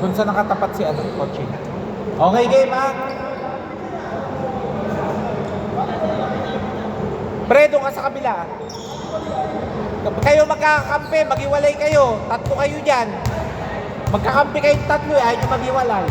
Kung saan nakatapat si Kochi. Okay, game ha? Pre, doon ka sa kabila. Kayo magkakakampi, maghiwalay kayo. Tatlo kayo dyan. Magkakampi kayong tatlo ayaw nyo maghiwalay.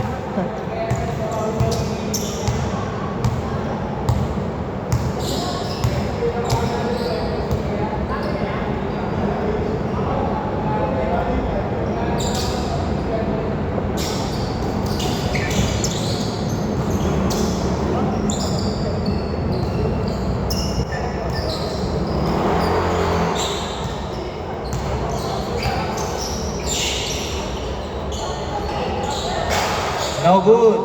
No good.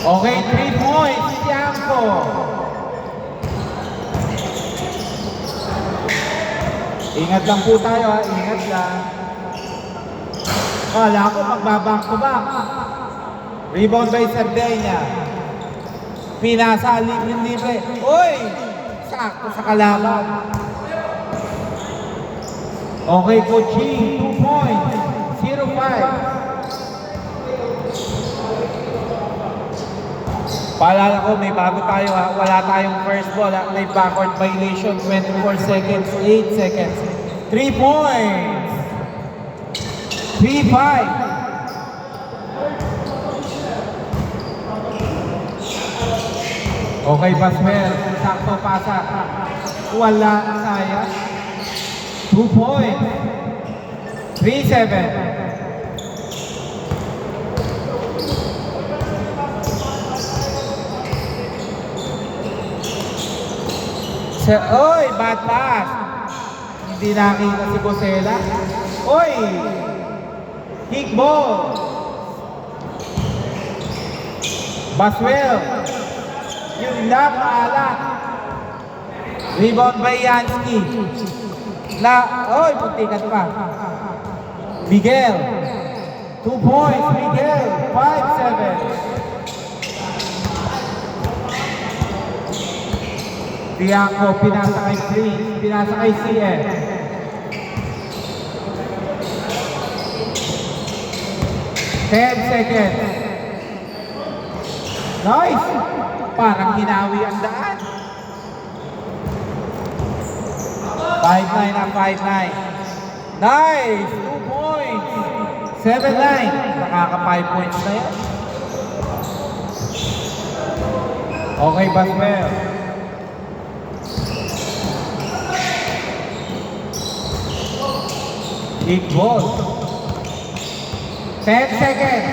Okay, 3 points, Tiangco. Ingat lang po tayo ha, ingat lang. Kala ko magbaback to back. Rebound by Sardinia. Pinasa, libre. Uy! Sakto sa kalaban. Okay, Coaching. 2 points. 0-5. Paalala ko, may bago tayo ha. Wala tayong first ball ha. May backward violation. 24 seconds. 8 seconds. 3 points. 3-5. Okay, Basmer. Sakto pasa. Wala, sayang. 2 points. 3-7. Oy, bad pass. Hindi nakita si Bosela. Oy! Kickball. Baswell. Yung napaalat. Rebound by Yansky. Oy, puntikan pa. Miguel. 2 points, Miguel. 5-7. Tiangco, pinasa kay Prince. Pinasa kay CM. 10 seconds. Nice! Parang hinawi ang daan. 5-9 na 5-9. Nice! 2 points. 7-9. Nakaka 5 points na yan. Okay, Basmer. Big ball. 10 seconds.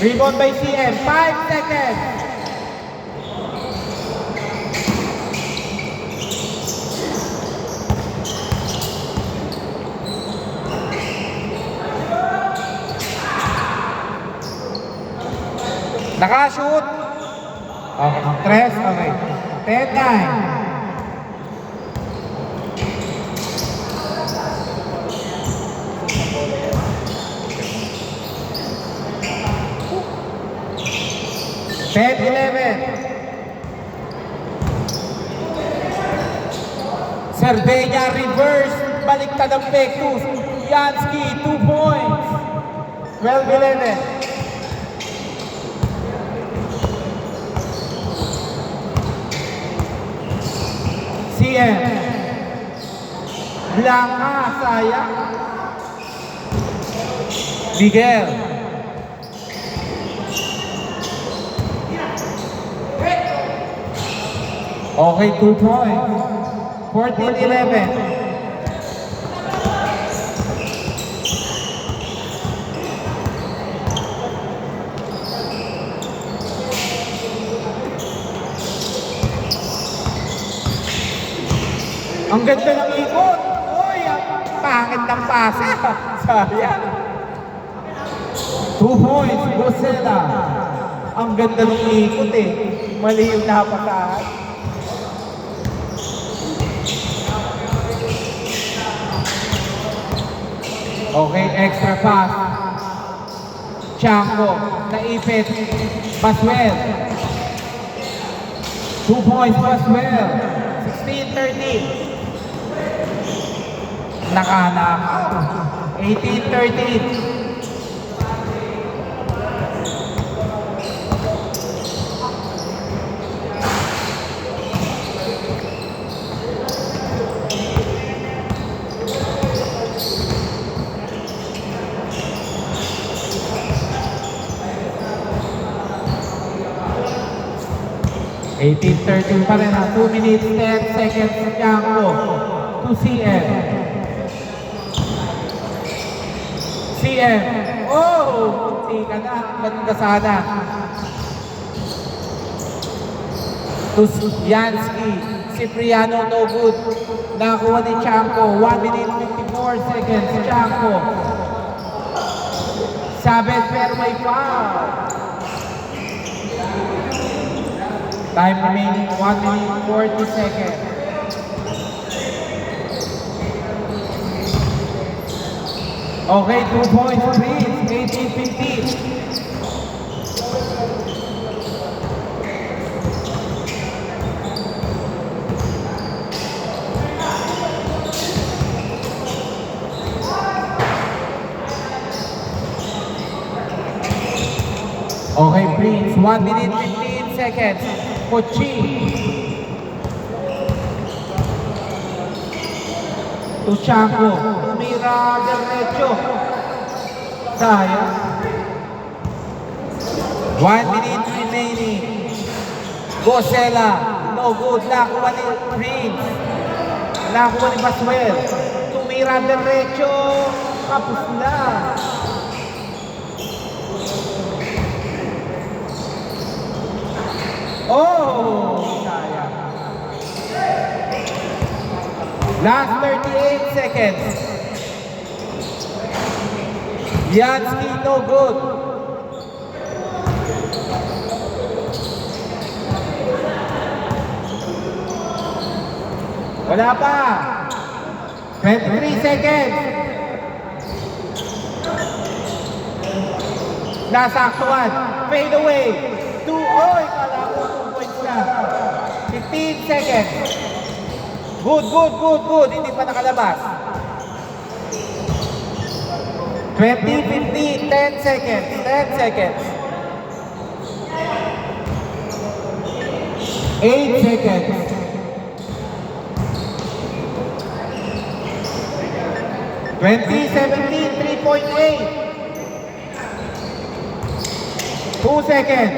Rebound by CM. 5 seconds. Nakashoot. Okay. Tres. Okay. 10-9. Ten, 11. Cerdeña reverse. Baliktad ang Pectus. Yansky, 2 points. 12-11. CM. Blanca, sayang. Miguel. Okay, 2 points. 14-11. Ang ganda ng ikot. Uy, ang pangit ng pasa. Sayang. 2 points, Bosela. Ang ganda ng ikot eh. Mali yung napasahan. Okay, extra pass. Tiangco. naipit. Baswell. 2 points, Baswell. 16-13. Nakanak. 18-13. (18-13) pa rin ha. 2 minutes, 10 seconds. Janko to CM. CM. Oh! Munti ka na. Ba't ka sana? To Yansky. Cipriano, no good. Nakakuha ni Janko. 1 minute, 54 seconds. Janko. Sabit pero may foul. Time remaining 1 minute 40 seconds. Okay, 2 points please. 18-15. Okay, please. 1 minute 15 seconds. Kochi. Tuchanko. Tumira derecho. Sayang. 1 minute remaining. Gosela. No good. Nakuha ni Prince. Nakuha ni Baswell. Tumira derecho. Kapos na. Oh! Sayang. Last 38 seconds. Yansky, no good. Wala pa. 23 seconds. Nasaktuan. Fade away. 2. Oy! Kala ko 2 points na. 15 seconds. Good, good, good, good. Hindi pa nakalabas. 20, 15, 10 seconds. 10 seconds. 8 seconds. 20, 17, 3.8. 2 seconds.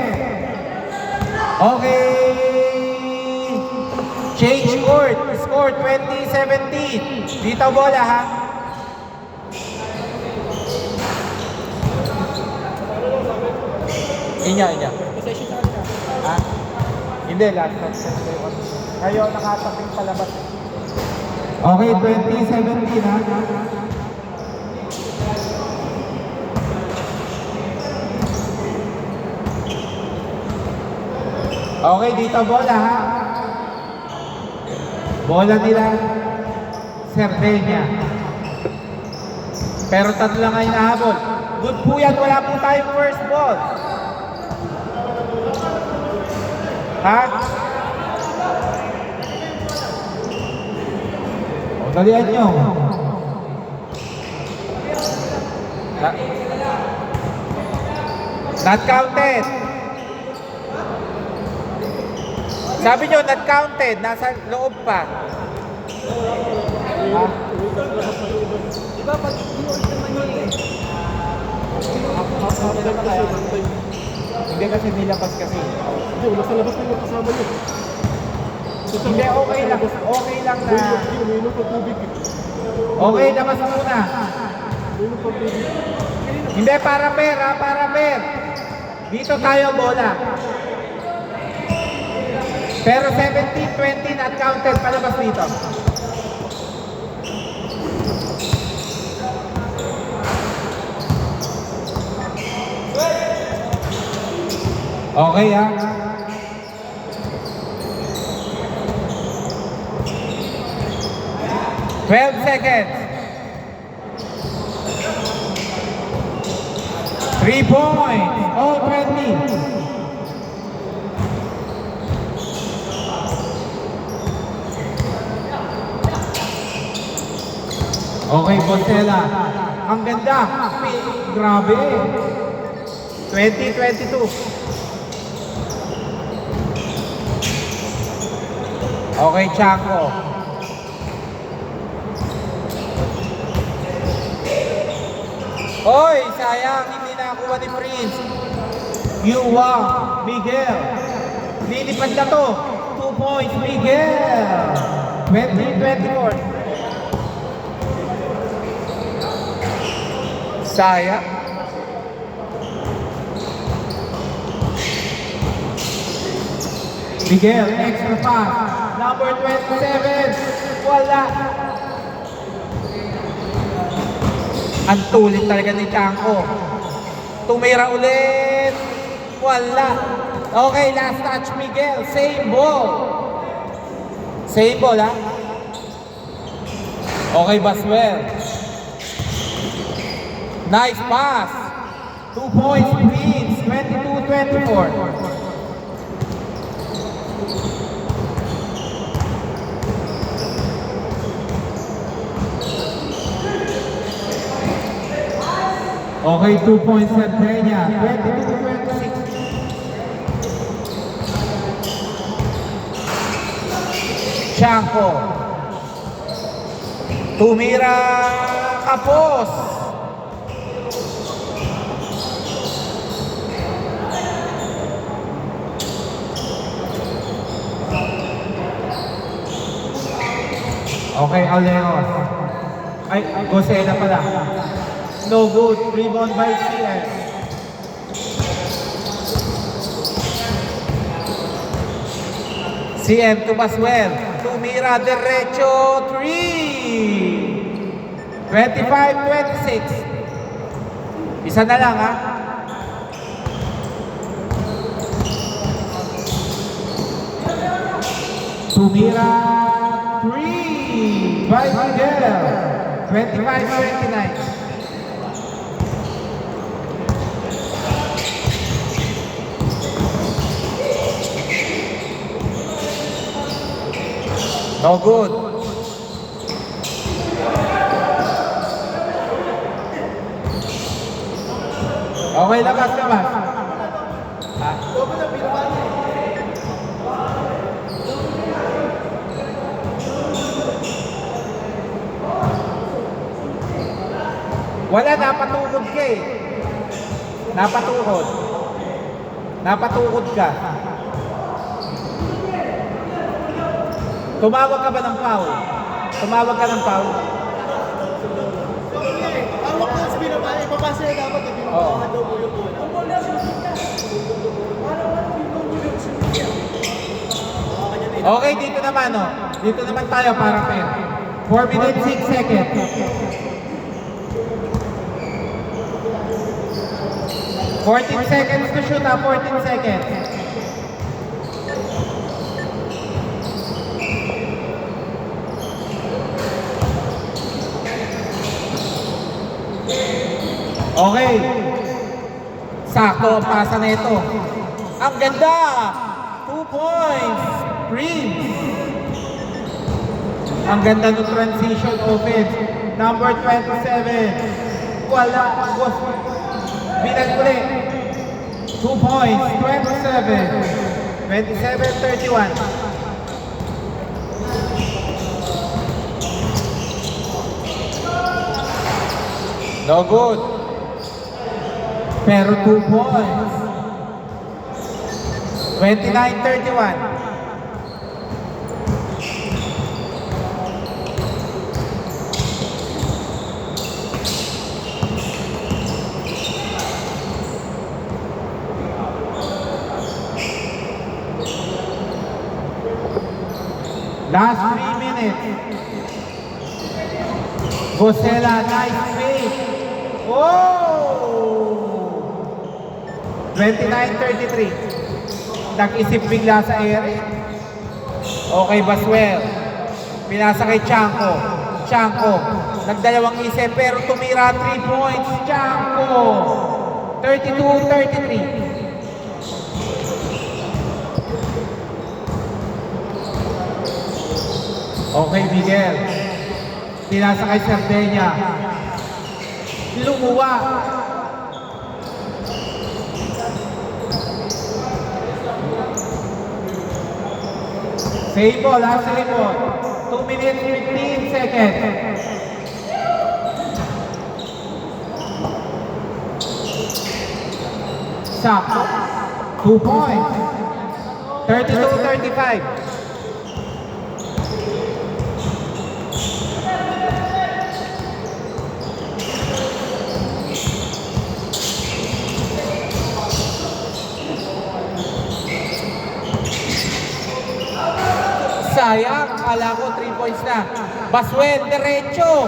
Okay. Change court. Score 20-17. Dito bola ha. Inya. Ha? Hindi, last time. Kayo nakataping palabas. Okay, 20-17 ha. Okay, dito bola ha. Bola nila Sardinia. Pero tatlo lang ay nahabol. Good po yan, wala po tayong first ball. Ha? O, dalihan nyo. Not counted. Sabi nyo, not counted. Nasa loob pa. Ha? Diba pag inulit naman yun eh? Hindi kasi nilabas kasi. Hindi, wala sa labas na yung kasama nyo. Hindi, okay lang. Okay lang na. Umiinom pa tubig eh. Okay, labas muna. Umiinom pa tubig. Hindi, para pair ha, para pair. Dito tayo bola. Pero 17-20 not counted, palabas dito. Okay ha. Twelve seconds. 3 points. Oh, 20. Okay, Bosela. Ang ganda. Grabe. 20-22. Okay, Chanko. Hoy, sayang. Hindi nakuha ni Prince. Yuwa, Miguel. Lilipad na to. 2 points, Miguel. 20-24. Sayang. Miguel, extra pass. Number 27. Wala. Ang tulit talaga ni Chanko. Tumira ulit. Wala. Okay, last touch, Miguel. Same ball. Same ball, ha? Okay, Baswell. Nice pass. 2 points, Prince. 22-24. Okay, 2 points at Peña. 22-26. Chanko. Tumira Kapos. Okay, Aleos. Ay, Gosela pala. No good. Rebound by CM. CM to Baswell. Tumira derecho. 3. 25-26. Isa na lang, ha? Tumira 3 by Miguel. 25-29. No good. Okay, labas. Ha? Wala, napatukod ka eh. Napatukod ka. Tumawag ka ba ng foul? Tumawag ka ng foul? Hawak na sa binabali, ipapasa na dapat yung binabali daw mo yung bola. Okay, dito naman, no? Dito naman tayo para fair. 4 minutes, 6 seconds. 14 seconds to shoot, 14 seconds. Okay. Sakto ang pasa na ito. Ang ganda! 2 points. Prince. Ang ganda ng transition offense. Number 27. Wala. Bilang ulit. 2 points. 27. 27-31. No good. Pero 2 points. 29-31. Last 3 minutes. Gosela, nice fake. Oh! 29-33. Nag-isip bigla sa area. Okay, Baswell. Pinasa kay Chanko. Chanko. Nagdalawang isip pero tumira 3 points. Chanko. 32-33. Okay, Miguel. Pinasa kay Sardenya. Lumuwa. Same ball, same ball. 2 minutes, 15 seconds. Sakto. 2 points. 32-35. Sayang, akala ko 3 points na. Baswell, derecho.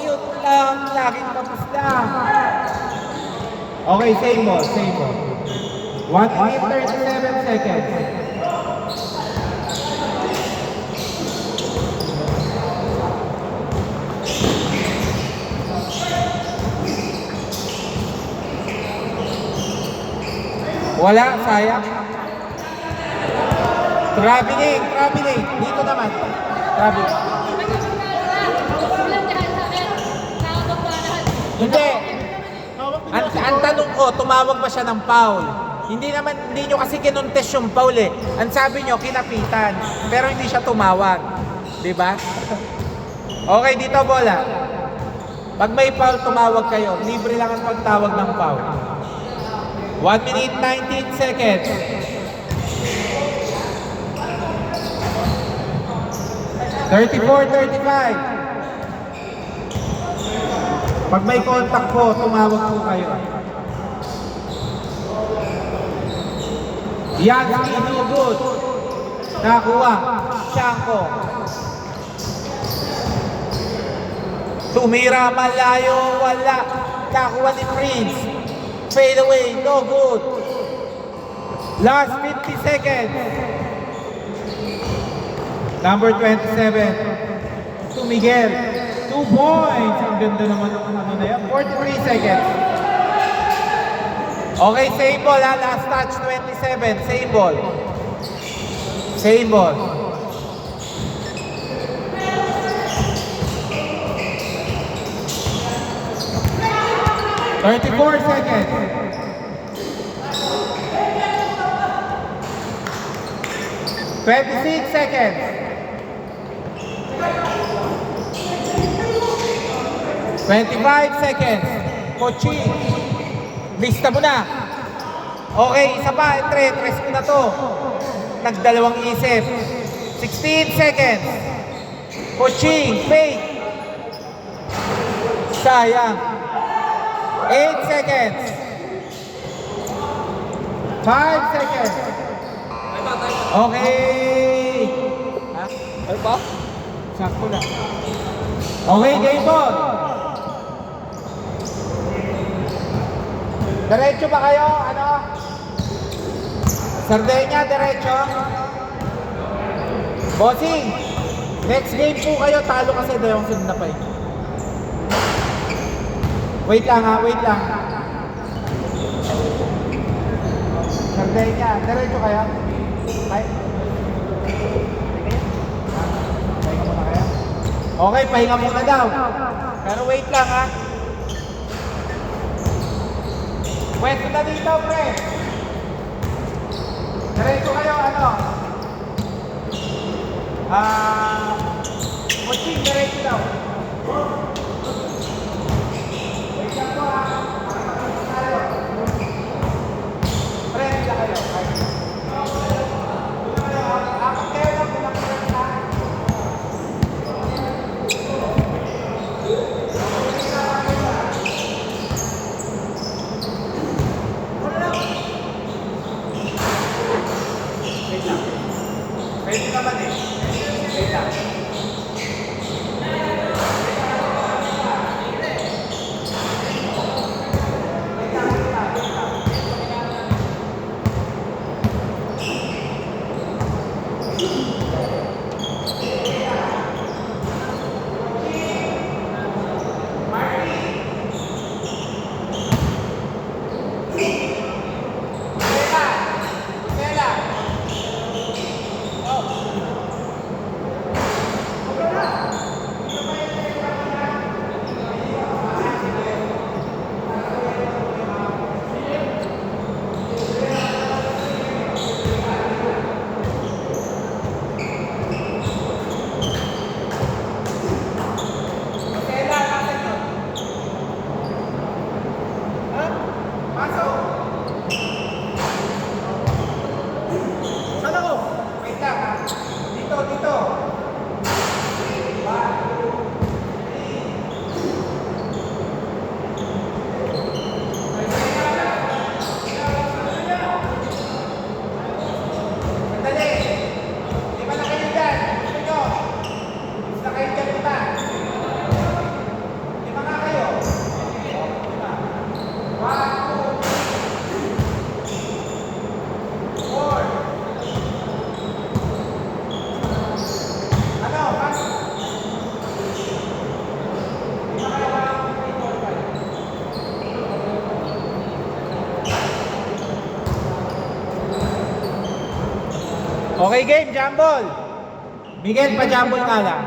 Yun lang, laging tapos na. Okay, same ball, same ball. 1 minute 37 seconds. Wala, sayang. Traveling. Dito naman. Traveling. Hindi. Ang tanong ko, tumawag ba siya ng foul? Hindi nyo kasi kinontes yung foul eh. Ang sabi nyo, kinapitan. Pero hindi siya tumawag. Diba? Okay, dito bola. Pag may foul, tumawag kayo. Libre lang ang pagtawag ng foul. 1 minute 19 seconds. $34-35. Pag may contact po, tumawag po kayo. Yansky, no good. Nakuha. Shanko. Tumira, malayo, wala. Nakuha ni Prince. Fade away, no good. Last 50 seconds. Number 27, to Miguel. 2 points. Ang ganda naman ng ano na yan. 43 seconds. Okay, same ball ha. Last touch, 27. Same ball. Same ball. $34 seconds. 26 seconds. 25 seconds. Coaching. Lista mo na. Okay, isa pa. Tres ko na to. Nagdalawang isip. 16 seconds. Coaching. Fake. Sayang. 8 seconds. 5 seconds. Okay. Ha? Ano ba? Sakto lang. Okay, game ball. Diretso ba kayo? Ano? Sardenya, diretso. Bossing, next game po kayo. Talo kasi dalawang sunod na pa eh. Wait lang ha, wait lang. Sardenya, diretso kayo. Ay. Pahinga muna kayo. Okay, pahinga muna daw. Pero wait lang ha. Pwesto na dito, pre. Diretso kayo, ano? Coaching, diretso daw. Wait lang po ha. Pre, sila kayo. Apat kayo lang, bilang po na. Pwede naman eh. Wait lang. Okay, game, jambol. Miguel, pa-jambol nga lang.